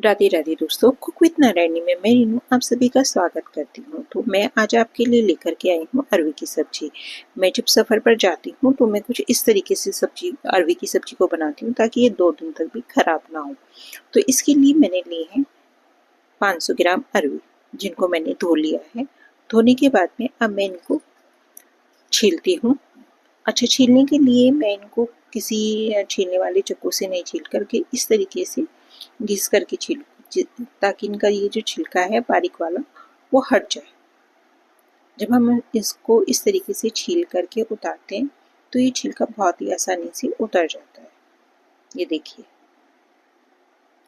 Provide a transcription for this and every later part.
राधे राधे दोस्तों, cook with Narayani में मैं रीनू आप सभी का स्वागत करती हूँ। तो मैं आज आपके लिए लेकर के आई हूँ अरवी की सब्जी। मैं जब सफ़र पर जाती हूँ तो मैं कुछ इस तरीके से अरवी की सब्जी को बनाती हूँ ताकि ये 2 दिन तक भी खराब ना हो। तो इसके लिए मैंने लिए हैं 500 ग्राम अरवी, जिनको मैंने धो लिया है। धोने के बाद में अब मैं इनको छीलती हूँ। अच्छा, छीलने के लिए मैं इनको किसी छीलने वाले चाकू से नहीं छील करके इस तरीके से घिस करके छीलूँ, ताकि इनका ये जो छिलका है बारीक वाला वो हट जाए। जब हम इसको इस तरीके से छील करके उतारते हैं तो ये छिलका बहुत ही आसानी से उतर जाता है। ये देखिए।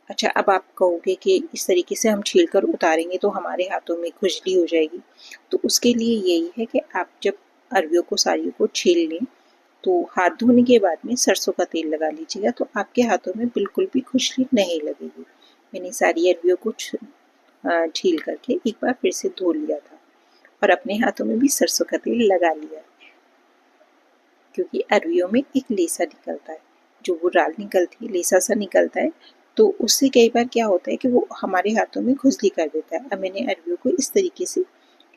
अच्छा, अब आप कहोगे कि इस तरीके से हम छील कर उतारेंगे तो हमारे हाथों में खुजली हो जाएगी। तो उसके लिए यही है कि आप जब अरवियों को सारियों को छील लें तो हाथ धोने के बाद में सरसों का तेल लगा लीजिएगा, तो आपके हाथों में बिल्कुल भी खुजली नहीं लगेगी। मैंने सारी अरवियों को छील करके एक बार फिर से धो लिया था और अपने हाथों में भी सरसों का तेल लगा लिया, क्योंकि अरवियों में एक लेसा निकलता है, जो वो राल निकलती है, लेसा सा निकलता है, तो उससे कई बार क्या होता है कि वो हमारे हाथों में खुजली कर देता है। अब मैंने अरवियों को इस तरीके से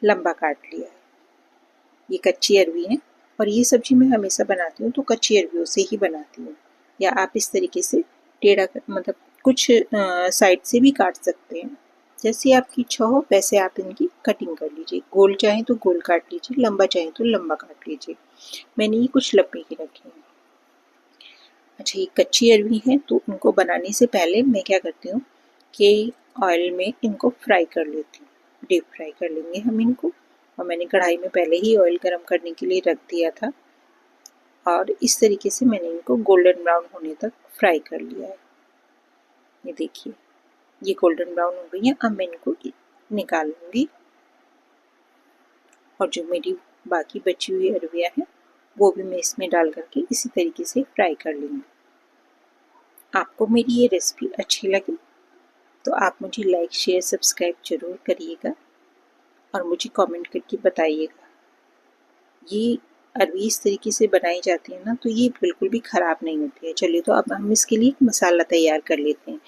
लंबा काट लिया है। ये कच्ची अरवी है और ये सब्जी मैं हमेशा बनाती हूँ तो कच्ची अरवियों से ही बनाती हूँ, या आप इस तरीके से टेढ़ा मतलब कुछ साइड से भी काट सकते हैं। जैसी आपकी इच्छा हो वैसे आप इनकी कटिंग कर लीजिए। गोल चाहें तो गोल काट लीजिए, लंबा चाहें तो लंबा काट लीजिए। मैंने ये कुछ लंबे ही रखे हैं। अच्छा, ये कच्ची अरवी है तो उनको बनाने से पहले मैं क्या करती हूँ कि ऑयल में इनको फ्राई कर लेती हूँ। डीप फ्राई कर लेंगे हम इनको। और मैंने कढ़ाई में पहले ही ऑयल गर्म करने के लिए रख दिया था और इस तरीके से मैंने इनको गोल्डन ब्राउन होने तक फ्राई कर लिया है। ये देखिए, ये गोल्डन ब्राउन हो गई है। अब मैं इनको निकाल लूँगी और जो मेरी बाकी बची हुई अरवियाँ हैं वो भी मैं इसमें डाल करके इसी तरीके से फ्राई कर लूँगी। आपको मेरी ये रेसिपी अच्छी लगी तो आप मुझे लाइक शेयर सब्सक्राइब जरूर करिएगा और मुझे कमेंट करके बताइएगा। ये अरवी इस तरीके से बनाई जाती है ना तो ये बिल्कुल भी ख़राब नहीं होती है। चलिए, तो अब हम इसके लिए एक मसाला तैयार कर लेते हैं।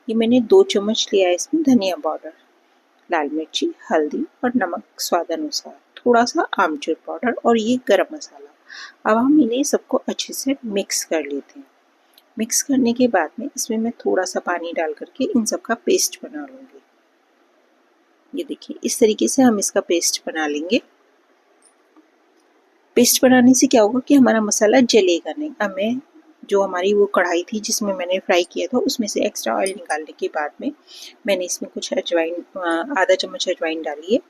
ये मैंने 2 चम्मच लिया है। इसमें धनिया पाउडर, लाल मिर्ची, हल्दी और नमक स्वाद अनुसार, थोड़ा सा आमचूर पाउडर और ये गरम मसाला। अब हम इन्हें सबको अच्छे से मिक्स कर लेते हैं। मिक्स करने के बाद में इसमें मैं थोड़ा सा पानी डाल करके इन सब का पेस्ट बना लूँगी। ये देखिए, इस तरीके से हम इसका पेस्ट बना लेंगे। पेस्ट बनाने से क्या होगा कि हमारा मसाला जलेगा नहीं। अब मैं जो हमारी वो कढ़ाई थी जिसमें मैंने फ्राई किया था उसमें से एक्स्ट्रा ऑयल निकालने के बाद में मैंने इसमें कुछ अजवाइन, आधा चम्मच अजवाइन डाली है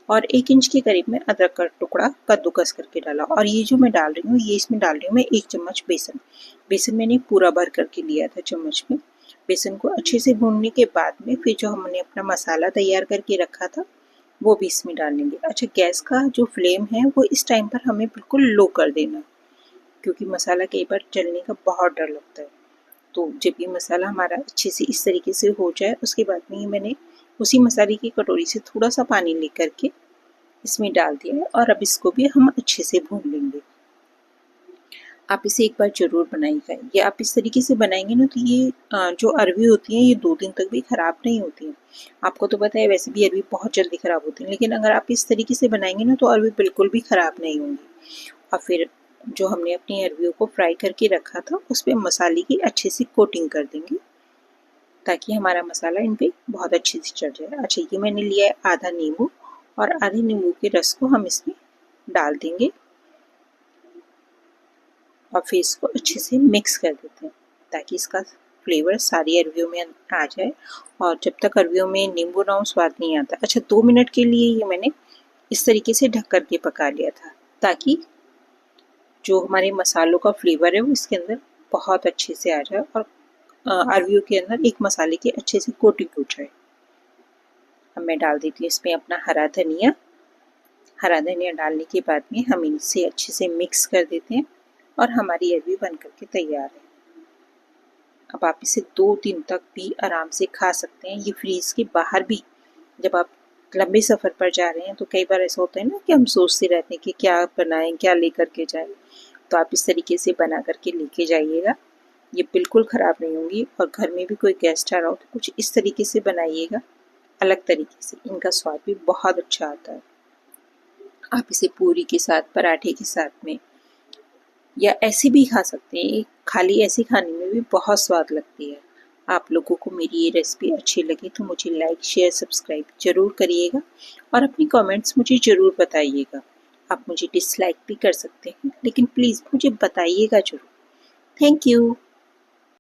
और 1 इंच के करीब में अदरक का टुकड़ा कद्दूकस करके डाला। और ये जो मैं डाल रही हूँ ये इसमें डाल रही हूँ मैं 1 चम्मच बेसन। बेसन मैंने पूरा भर करके लिया था चम्मच में। बेसन को अच्छे से भूनने के बाद में फिर जो हमने अपना मसाला तैयार करके रखा था वो भी इसमें डाल लेंगे। अच्छा, गैस का जो फ्लेम है वो इस टाइम पर हमें बिल्कुल लो कर देना, क्योंकि मसाला कई बार जलने का बहुत डर लगता है। तो जब ये मसाला हमारा अच्छे से इस तरीके से हो जाए उसके बाद में मैंने उसी मसाले की कटोरी से थोड़ा सा पानी लेकर के इसमें डाल दिया है और अब इसको भी हम अच्छे से भून लेंगे। आप इसे एक बार ज़रूर बनाइएगा। ये आप इस तरीके से बनाएंगे ना तो ये जो अरवी होती हैं ये 2 दिन तक भी ख़राब नहीं होती हैं। आपको तो पता है वैसे भी अरवी बहुत जल्दी ख़राब होती है, लेकिन अगर आप इस तरीके से बनाएंगे ना तो अरवी बिल्कुल भी ख़राब नहीं होंगी। और फिर जो हमने अपनी अरवियों को फ्राई करके रखा था उस पर मसाले की अच्छे से कोटिंग कर देंगे ताकि हमारा मसाला इन पर बहुत अच्छे से चढ़ जाए। अच्छा, ये मैंने लिया है आधा नींबू और आधे नींबू के रस को हम इसमें डाल देंगे और फिर इसको अच्छे से मिक्स कर देते हैं ताकि इसका फ्लेवर सारी अरवियों में आ जाए। और जब तक अरवियों में नींबू ना हो स्वाद नहीं आता। अच्छा, 2 मिनट के लिए ये मैंने इस तरीके से ढक कर के पका लिया था ताकि जो हमारे मसालों का फ्लेवर है वो इसके अंदर बहुत अच्छे से आ जाए और अरवियों के अंदर एक मसाले की अच्छे से कोटिंग हो जाए। अब मैं डाल देती हूँ इसमें अपना हरा धनिया। हरा धनिया डालने के बाद में हम इनसे अच्छे से मिक्स कर देते हैं और हमारी अरवी बन करके तैयार है। अब आप इसे 2 दिन तक भी आराम से खा सकते हैं। ये फ्रीज के बाहर भी, जब आप लंबे सफ़र पर जा रहे हैं तो कई बार ऐसा होता है ना कि हम सोचते रहते हैं कि क्या बनाएं, क्या लेकर के जाएं। तो आप इस तरीके से बना करके लेके जाइएगा ये बिल्कुल ख़राब नहीं होंगी और घर में भी कोई गेस्ट आ रहा हो तो कुछ इस तरीके से बनाइएगा, अलग तरीके से। इनका स्वाद भी बहुत अच्छा आता है। आप इसे पूरी के साथ, पराठे के साथ में या ऐसे भी खा सकते हैं। खाली ऐसे खाने में भी बहुत स्वाद लगती है। आप लोगों को मेरी ये रेसिपी अच्छी लगी तो मुझे लाइक, शेयर, सब्सक्राइब ज़रूर करिएगा और अपनी कमेंट्स मुझे ज़रूर बताइएगा। आप मुझे डिसलाइक भी कर सकते हैं, लेकिन प्लीज़ मुझे बताइएगा ज़रूर। Thank you.